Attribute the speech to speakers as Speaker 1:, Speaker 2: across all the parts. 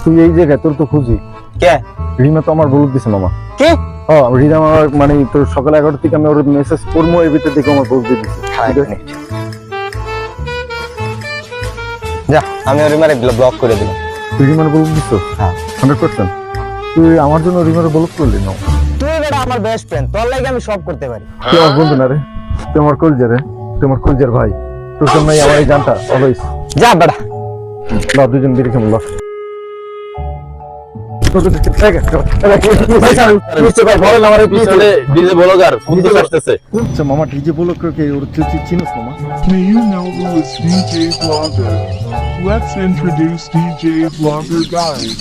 Speaker 1: তুই এই জায়গায় তোর তো খুঁজি
Speaker 2: কে
Speaker 1: রিমা তো আমার বলুক দিছে মামা।
Speaker 2: কে
Speaker 1: হ্যাঁ রিমা আমার মানে তোর সকাল 11টা থেকে আমি ওর মেসেজ করবো এর ভিতরে দেখে আমার বলতে দিছে।
Speaker 2: যা আমি ওর মারে ব্লক করে দিলাম।
Speaker 1: তুই রিমার বলুক দিছ?
Speaker 2: হ্যাঁ
Speaker 1: 100%। তুই আমার জন্য রিমার বলুক করলি না?
Speaker 2: তুই বেটা আমার বেস্ট ফ্রেন্ড, তোর লাগি আমি সব করতে পারি।
Speaker 1: তুই আমার বন্ধু না রে, তুই আমার কলজা রে, তুই আমার কলজার ভাই। তোর জন্যই আমার এই জানটা অলওয়েজ।
Speaker 2: যা বেটা
Speaker 1: না দুজন বেরিয়ে খেমল মামা ডিজে বলো কে ওর চিনিস মামা?
Speaker 3: Do you know who is DJ Vlogger? Let's introduce DJ Vlogger guys.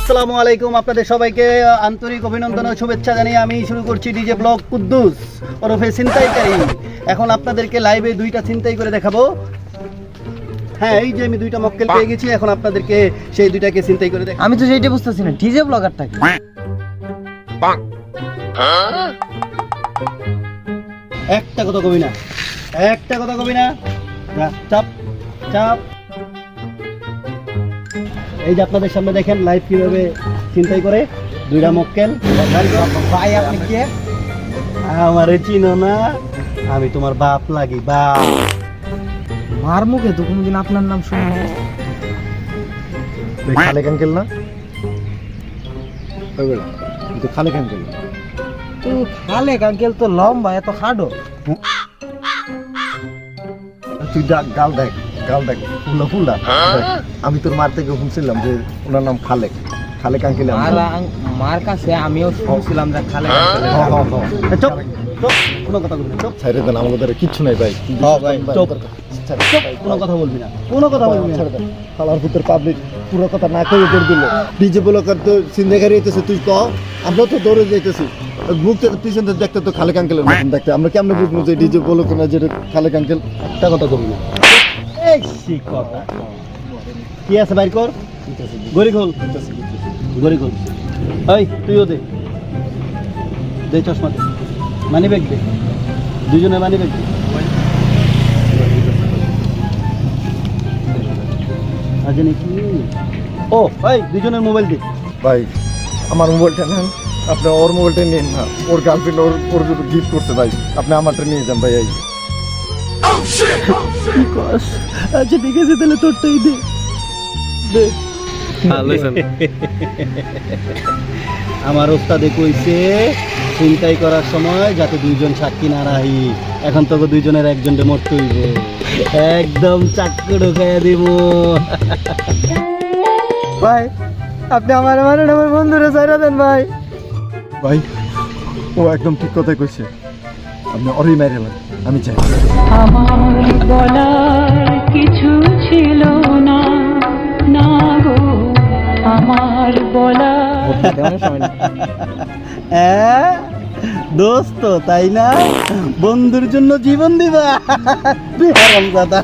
Speaker 4: আসসালামু আলাইকুম, আপনাদের সবাইকে আন্তরিক অভিনন্দন ও শুভেচ্ছা জানিয়ে আমি শুরু করছি ডিজে ব্লগ কুদ্দুস ওরফে ছিনতাইকারী। এখন আপনাদেরকে লাইভে দুইটা ছিনতাই করে দেখাবো। হ্যাঁ এই যে আমি দুইটা মক্কেল পেয়ে গেছি, এখন আপনাদেরকে সেই দুইটাকে ছিনতাই করে দেখাবো।
Speaker 2: আমি তো সেইটা বুঝতেছি না ডিজে ব্লগারটা কি?
Speaker 4: একটা কথা কবি না, একটা কথা কবি না, যা, চাপ চাপ। এই যে আপনাদের সামনে দেখেন লাইভ কিভাবে চিন্তাই করে দুইটা মক্কেল।
Speaker 2: ভাই আপনি কে?
Speaker 4: আমারে চিনো না? আমি তোমার বাপ লাগি বাপ।
Speaker 2: মার মুখে তো কোনোদিন আপনার নাম শুনি
Speaker 1: খালেক আঙ্কেল না? তো খালেক আঙ্কেল
Speaker 2: তো খালেক আঙ্কেল তো লম্বা এত খাডো।
Speaker 1: তুই গাল দেখ ফুলা ফুলা। আমি তোর মার থেকে শুনছিলাম যে ওনার নাম খালেক, খালেক আঙ্কেল।
Speaker 2: মার কাছে আমিও শুনছিলাম যে খালেক
Speaker 4: চুপ চুপ, কোনো কথা বলবি না, চুপ
Speaker 1: ছাইরে দেন, আমাদের দ্বারা কিচ্ছু নাই ভাই।
Speaker 4: চুপ চুপ, কোনো কথা বলবি না, কোনো কথা বলবি না।
Speaker 1: খালার পুত্রের পাবলিক পুরো কথা না কই করে দিল। ডিজে ব্লগার তো সিন্দেগারি হইতেছে, তুই ক আমরা তো দৌড়ে যাইতেছি। মুখ থেকে পিছন থেকে দেখতে তো খালেক আঙ্কেলের মতন দেখতে। আমরা কেমনে বুঝবো যে ডিজে ব্লগ না যে খালেক আঙ্কেল?
Speaker 4: একটা কথা কবি না। এই সি কথা কি আছে বাইর কর, গড়ি খোল, গড়ি খোল। ওই তুইও দে, দে চশমা দে, মানি ব্যাগ দে, দুজনে মানি ব্যাগ দে। আজ নাকি ও ভাই দুজনের মোবাইল দে।
Speaker 1: ভাই আমার মোবাইলটা নেন, আপনি ওর মোবাইলটা নিন না। ওর গার্লফ্রেন্ড ওর যদি গিফট করছে ভাই, আপনি আমারটা নিয়ে যান ভাই। এই
Speaker 4: আচ্ছা ঠিক আছে তাহলে তোরটাই দে দে। আমার ওস্তাদে কইছে চিন্তাই করার সময় যাতে দুইজন সাক্ষী না রাহি। এখন তোকে দুইজনের একজনকে মরতে হইব, একদম চাক্কু খাইয়া দিব।
Speaker 2: ভাই আপনি আমার বন্ধুরে ছাইরা দেন ভাই।
Speaker 1: ভাই ও একদম ঠিক কথাই কইছে, আপনি ওরই মেরে নেন, আমি চাই।
Speaker 5: আমার বলার কিছু ছিল না, না গো আমার বলার।
Speaker 4: হ্যাঁ দোস্ত তাই না? বন্ধুর জন্য জীবন দিবা? হারামজাদা।